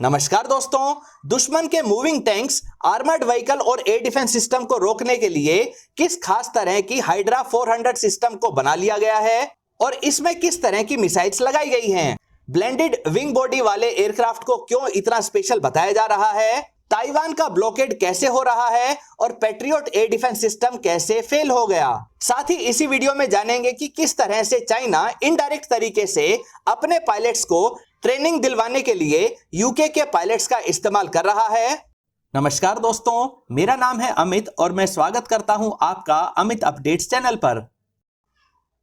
नमस्कार दोस्तों। दुश्मन के मूविंग टैंक्स, आर्मर्ड व्हीकल और एयर डिफेंस सिस्टम को रोकने के लिए किस खास तरह की हाइड्रा 400 सिस्टम को बना लिया गया है और इसमें किस तरह की मिसाइल्स लगाई गई हैं। ब्लेंडेड विंग बॉडी वाले एयरक्राफ्ट को क्यों इतना स्पेशल बताया जा रहा है, ताइवान का ब्लॉकेड कैसे हो रहा है और पैट्रियट एयर डिफेंस सिस्टम कैसे फेल हो गया। साथ ही इसी वीडियो में जानेंगे कि किस तरह से चाइना इनडायरेक्ट तरीके से अपने पायलट्स को ट्रेनिंग दिलवाने के लिए यूके के पायलट्स का इस्तेमाल कर रहा है। नमस्कार दोस्तों, मेरा नाम है अमित और मैं स्वागत करता हूं आपका अमित अपडेट्स चैनल पर।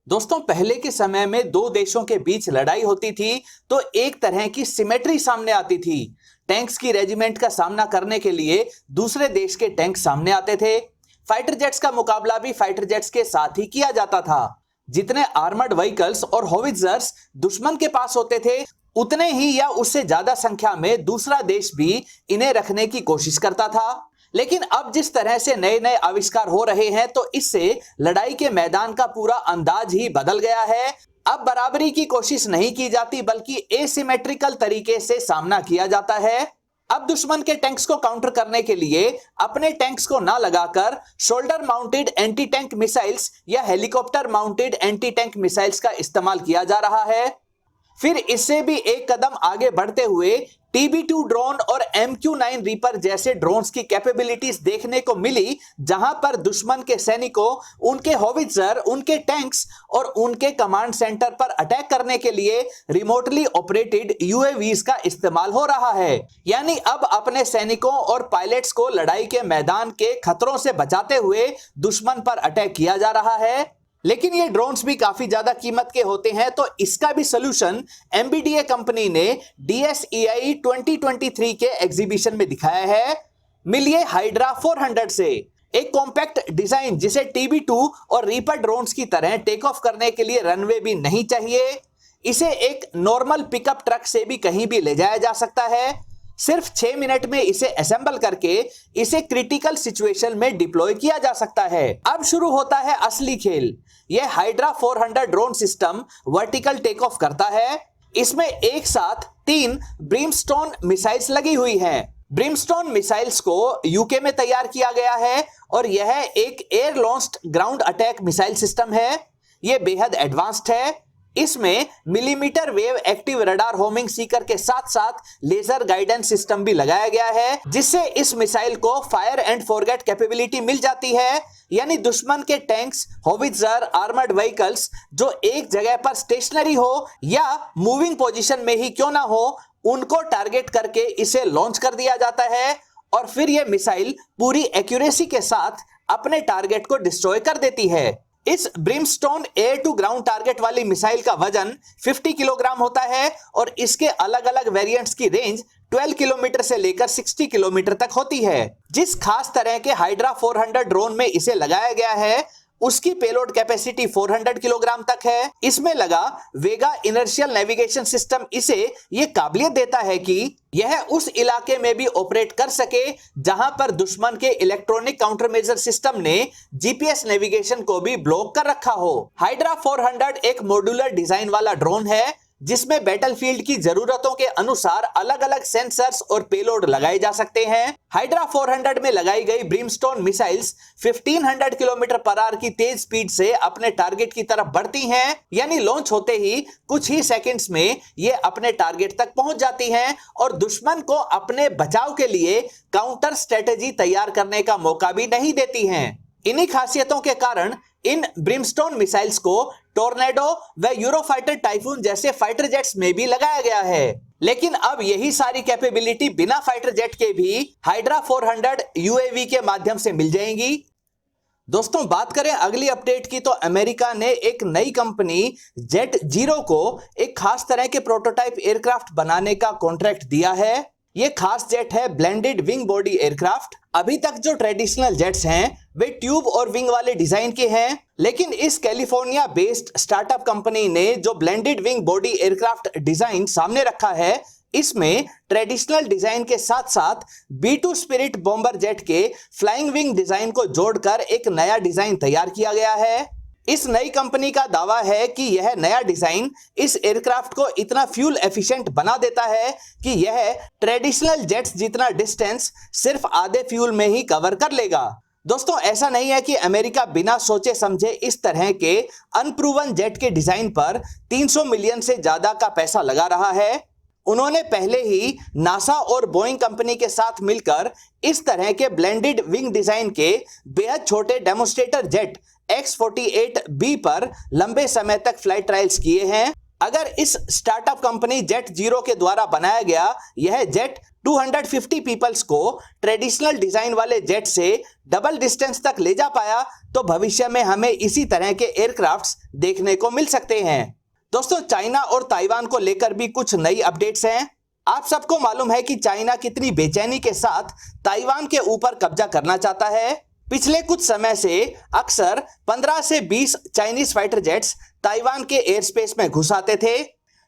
दोस्तों, पहले के समय में दो देशों के बीच लड़ाई होती थी तो एक तरह की सिमेट्री सामने आती थी। टैंक्स की रेजिमेंट का सामना करने के लिए दूसरे देश के टैंक सामने आते थे। फाइटर जेट्स का मुकाबला भी फाइटर जेट्स के साथ ही किया जाता था। जितने आर्मर्ड व्हीकल्स और होविट्जर्स दुश्मन के पास होते थे, उतने ही या उससे ज्यादा संख्या में दूसरा देश भी इन्हें रखने की कोशिश करता था। लेकिन अब जिस तरह से नए नए आविष्कार हो रहे हैं तो इससे लड़ाई के मैदान का पूरा अंदाज ही बदल गया है। अब बराबरी की कोशिश नहीं की जाती बल्कि एसिमेट्रिकल तरीके से सामना किया जाता है। अब दुश्मन के टैंक्स को काउंटर करने के लिए अपने टैंक्स को ना लगाकर shoulder mounted anti tank missiles या helicopter mounted anti tank missiles का इस्तेमाल किया जा रहा है। फिर इससे भी एक कदम आगे बढ़ते हुए TB2 ड्रोन और MQ-9 रीपर जैसे ड्रोन्स की कैपेबिलिटीज देखने को मिली, जहां पर दुश्मन के सैनिकों, उनके होविट्जर, उनके टैंक्स और उनके कमांड सेंटर पर अटैक करने के लिए रिमोटली ऑपरेटेड UAVs का इस्तेमाल हो रहा है। यानी अब अपने सैनिकों और पायलट्स को लड़ाई के मैदान के खतरों से बचाते हुए दुश्मन पर अटैक किया जा रहा है। लेकिन ये ड्रोन्स भी काफी ज्यादा कीमत के होते हैं, तो इसका भी सलूशन MBDA कंपनी ने DSEI 2023 के एग्जीबिशन में दिखाया है। मिलिए हाइड्रा 400 से। एक कॉम्पैक्ट डिजाइन जिसे TB2 और रीपर ड्रोन्स की तरह टेक ऑफ करने के लिए रनवे भी नहीं चाहिए। इसे एक नॉर्मल पिकअप ट्रक से भी कहीं भी ले जाया जा सकता है। सिर्फ 6 मिनट में इसे असेंबल करके इसे क्रिटिकल सिचुएशन में डिप्लॉय किया जा सकता है। अब शुरू होता है असली खेल। यह Hydra 400 drone system vertical take off करता है। इसमें एक साथ 3 ब्रिमस्टोन मिसाइल्स लगी हुई हैं। ब्रिमस्टोन मिसाइल्स को यूके में तैयार किया गया है और यह एक air launched ground attack missile system है। यह बेहद एडवांस्ड है। इसमें millimetre wave active radar homing Sikar के साथ साथ लेजर गाइडेंस सिस्टम भी लगाया गया है, जिससे इस मिसाइल को फायर एंड फॉरगेट कैपेबिलिटी मिल जाती है। यानी दुश्मन के टैंक्स, होविट्जर, आर्मर्ड व्हीकल्स जो एक जगह पर स्टेशनरी हो या मूविंग पोजीशन में ही क्यों ना हो, उनको टारगेट करके इसे लॉन्च कर दिया जाता है और फिर यह मिसाइल पूरी एक्यूरेसी के साथ अपने टारगेट को डिस्ट्रॉय कर देती है। इस Brimstone air to ground target वाली मिसाइल का वजन 50 किलोग्राम होता है और इसके अलग अलग वेरिएंट्स की रेंज 12 किलोमीटर से लेकर 60 किलोमीटर तक होती है। जिस खास तरह के हाइड्रा 400 ड्रोन में इसे लगाया गया है उसकी पेलोड कैपेसिटी 400 किलोग्राम तक है। इसमें लगा वेगा इनर्शियल नेविगेशन सिस्टम इसे यह काबिलियत देता है कि यह उस इलाके में भी ऑपरेट कर सके जहां पर दुश्मन के इलेक्ट्रॉनिक काउंटरमेजर सिस्टम ने GPS नेविगेशन को भी ब्लॉक कर रखा हो। हाइड्रा 400 एक मॉड्यूलर डिजाइन वाला ड्रोन है जिसमें बैटलफील्ड की जरूरतों के अनुसार अलग अलग सेंसर्स और पेलोड लगाए जा सकते हैं। हाइड्रा 400 में लगाई गई Brimstone missiles 1500 kilometre per hour की तेज स्पीड से अपने टारगेट की तरफ बढ़ती हैं। यानी लॉन्च होते ही कुछ ही सेकंड्स में ये अपने टारगेट तक पहुंच जाती हैं और दुश्मन को अपने बचाव के लिए काउंटर स्ट्रेटेजी तैयार करने का मौका भी नहीं देती हैं। इन्हीं खासियतों के कारण इन ब्रिमस्टोन मिसाइल्स को टोर्नेडो व यूरोफाइटर टाइफून जैसे फाइटर जेट्स में भी लगाया गया है। लेकिन अब यही सारी कैपेबिलिटी बिना फाइटर जेट के भी हाइड्रा 400 UAV के माध्यम से मिल जाएंगी। दोस्तों, बात करें अगली अपडेट की तो अमेरिका ने एक नई कंपनी जेट जीरो को एक खास तरह के प्रोटोटाइप एयरक्राफ्ट बनाने का कॉन्ट्रैक्ट दिया है। यह खास जेट है ब्लेंडेड विंग बॉडी एयरक्राफ्ट। अभी तक जो ट्रेडिशनल जेट्स हैं वे ट्यूब और विंग वाले डिजाइन के हैं, लेकिन इस कैलिफोर्निया बेस्ड स्टार्टअप कंपनी ने जो blended wing body aircraft design सामने रखा है, इसमें ट्रेडिशनल डिजाइन के साथ साथ B2 स्पिरिट बॉम्बर जेट के फ्लाइंग विंग डिजाइन को जोड़कर एक नया डिजाइन तैयार किया गया है। इस नई कंपनी का दावा है कि यह नया डिजाइन इस एयरक्राफ्ट को इतना फ्यूल एफिशिएंट बना देता है कि यह ट्रेडिशनल जेट्स जितना डिस्टेंस सिर्फ आधे फ्यूल में ही कवर कर लेगा। दोस्तों, ऐसा नहीं है कि अमेरिका बिना सोचे समझे इस तरह के अनप्रूवन जेट के डिजाइन पर 300 मिलियन से ज्यादा का पैसा लगा रहा है। उन्होंने पहले ही नासा और बोइंग कंपनी के साथ मिलकर इस तरह के ब्लेंडेड विंग डिजाइन के बेहद छोटे डेमोन्स्ट्रेटर जेट X-48B पर लंबे समय तक फ्लाइट ट्रायल्स किए हैं। अगर इस स्टार्टअप कंपनी जेट जीरो के द्वारा बनाया गया यह जेट 250 पीपल्स को ट्रेडिशनल डिजाइन वाले जेट से डबल डिस्टेंस तक ले जा पाया तो भविष्य में हमें इसी तरह के एयरक्राफ्ट्स देखने को मिल सकते हैं। दोस्तों, चाइना और ताइवान को लेकर भी कुछ नई अपडेट्स हैं। आप सबको मालूम है कि चाइना कितनी बेचैनी के साथ ताइवान के ऊपर कब्जा करना चाहता है। पिछले कुछ समय से अक्सर 15 से 20 चाइनीज फाइटर जेट्स ताइवान के एयर स्पेस में घुस आते थे,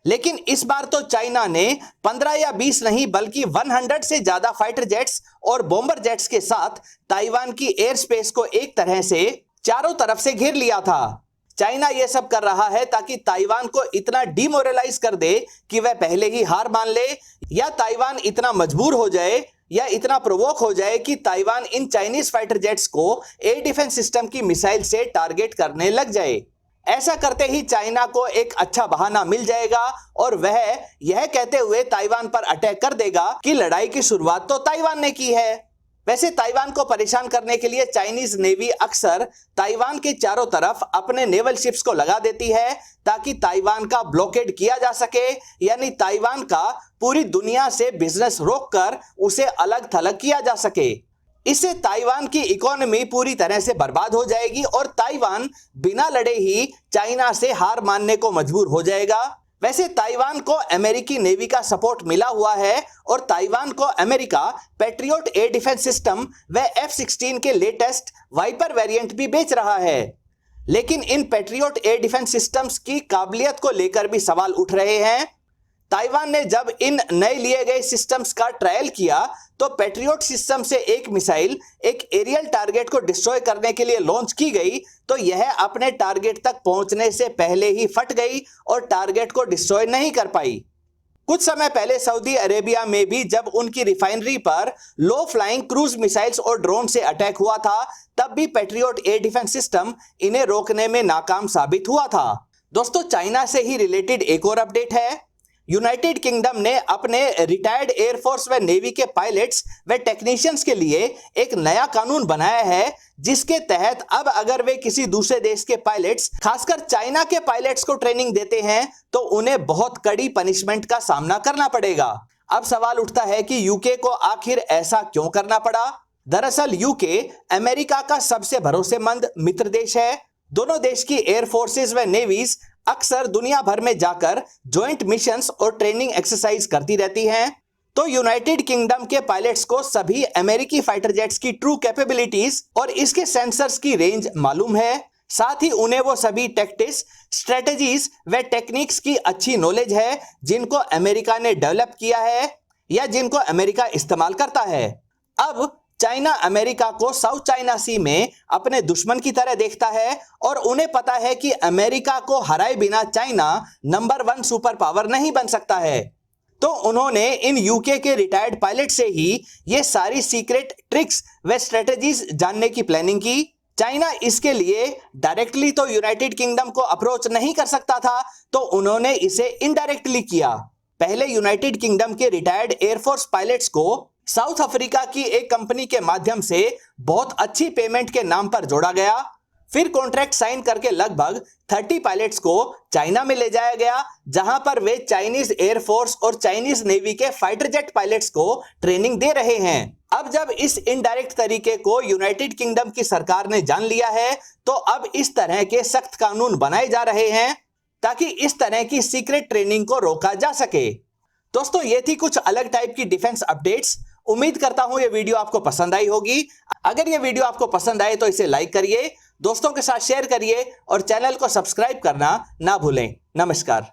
लेकिन इस बार तो चाइना ने 15 या 20 नहीं बल्कि 100 से ज्यादा फाइटर जेट्स और बॉम्बर जेट्स के साथ ताइवान की एयर स्पेस को एक तरह से चारों तरफ से घेर लिया था। चाइना यह सब कर रहा है ताकि ताइवान को इतना डिमोरलाइज कर दे कि वह पहले ही हार मान ले, या ताइवान इतना मजबूर हो जाए या इतना प्रोवोक हो जाए कि Taiwan in Chinese fighter jets को एयर डिफेंस सिस्टम की मिसाइल से टारगेट करने लग जाए। ऐसा करते ही चाइना को एक अच्छा बहाना मिल जाएगा और वह यह कहते हुए ताइवान पर अटैक कर देगा कि लड़ाई की शुरुआत तो ताइवान ने की है। वैसे ताइवान को परेशान करने के लिए चाइनीज नेवी अक्सर ताइवान के चारों तरफ अपने नेवल शिप्स को लगा देती है ताकि ताइवान का ब्लॉकेड किया जा सके, यानी ताइवान का पूरी दुनिया से बिजनेस रोककर उसे अलग थलग किया जा सके। इससे ताइवान की इकोनॉमी पूरी तरह से बर्बाद हो जाएगी और ताइवान बिना लड़े ही चाइना से हार मानने को मजबूर हो जाएगा। वैसे ताइवान को अमेरिकी नेवी का सपोर्ट मिला हुआ है और ताइवान को America patriot air defence system व F-16 के लेटेस्ट वाइपर वेरिएंट भी बेच रहा है। लेकिन इन पैट्रियोट एयर डिफेंस सिस्टम्स की काबिलियत को लेकर भी सवाल उठ रहे हैं। ताइवान ने जब इन नए लिए गए सिस्टम्स का ट्रायल किया तो पैट्रियोट सिस्टम से एक मिसाइल एक एरियल टारगेट को डिस्ट्रॉय करने के लिए लॉन्च की गई तो यह अपने टारगेट तक पहुंचने से पहले ही फट गई और टारगेट को डिस्ट्रॉय नहीं कर पाई। कुछ समय पहले सऊदी अरेबिया में भी जब उनकी रिफाइनरी पर लो फ्लाइंग क्रूज मिसाइल्स और ड्रोन से अटैक हुआ था तब भी पैट्रियोट एयर डिफेंस सिस्टम इन्हें रोकने में नाकाम साबित हुआ था। दोस्तों, चाइना से ही रिलेटेड एक और अपडेट है। यूनाइटेड किंगडम ने अपने रिटायर्ड एयरफोर्स व नेवी के पायलट्स व टेक्नीशियंस के लिए एक नया कानून बनाया है जिसके तहत अब अगर वे किसी दूसरे देश के पायलट्स खासकर चाइना के पायलट्स को ट्रेनिंग देते हैं तो उन्हें बहुत कड़ी पनिशमेंट का सामना करना पड़ेगा। अब सवाल उठता है कि यूके को आखिर ऐसा क्यों करना पड़ा। दरअसल यूके अमेरिका का सबसे भरोसेमंद मित्र देश है। दोनों देश की एयर फोर्सेस व नेवीज अक्सर दुनिया भर में जाकर ज्वाइंट मिशंस और ट्रेनिंग एक्सरसाइज करती रहती हैं। तो यूनाइटेड किंगडम के पायलट्स को सभी अमेरिकी फाइटर जेट्स की ट्रू कैपेबिलिटीज और इसके सेंसर्स की रेंज मालूम है। साथ ही उन्हें वो सभी टैक्टिक्स, स्ट्रेटजीज व टेक्निक्स की अच्छी नॉलेज है जिनको अमेरिका ने डेवलप किया है या जिनको अमेरिका इस्तेमाल करता है। अब चाइना अमेरिका को साउथ चाइना सी में अपने दुश्मन की तरह देखता है और उन्हें पता है कि अमेरिका को हराए बिना चाइना नंबर 1 सुपर पावर नहीं बन सकता है। तो उन्होंने इन यूके के रिटायर्ड पायलट से ही ये सारी सीक्रेट ट्रिक्स व स्ट्रेटजीज जानने की प्लानिंग की। चाइना इसके लिए डायरेक्टली तो यूनाइटेड किंगडम को अप्रोच नहीं कर सकता था तो उन्होंने इसे इनडायरेक्टली किया। पहले यूनाइटेड किंगडम के रिटायर्ड एयरफोर्स पायलट्स को साउथ अफ्रीका की एक कंपनी के माध्यम से बहुत अच्छी पेमेंट के नाम पर जोड़ा गया। फिर कॉन्ट्रैक्ट साइन करके लगभग 30 पायलट्स को चाइना में ले जाया गया जहां पर वे चाइनीज एयरफोर्स और चाइनीज नेवी के फाइटर जेट पायलट्स को ट्रेनिंग दे रहे हैं। अब जब इस इनडायरेक्ट तरीके को यूनाइटेड किंगडम की सरकार ने जान लिया है तो अब इस तरह के सख्त कानून बनाए जा रहे हैं ताकि इस तरह की सीक्रेट ट्रेनिंग को रोका जा सके। दोस्तों, ये थी कुछ अलग टाइप की डिफेंस अपडेट्स। उम्मीद करता हूं ये वीडियो आपको पसंद आई होगी। अगर ये वीडियो आपको पसंद आए तो इसे लाइक करिए, दोस्तों के साथ शेयर करिए और चैनल को सब्सक्राइब करना ना भूलें। नमस्कार।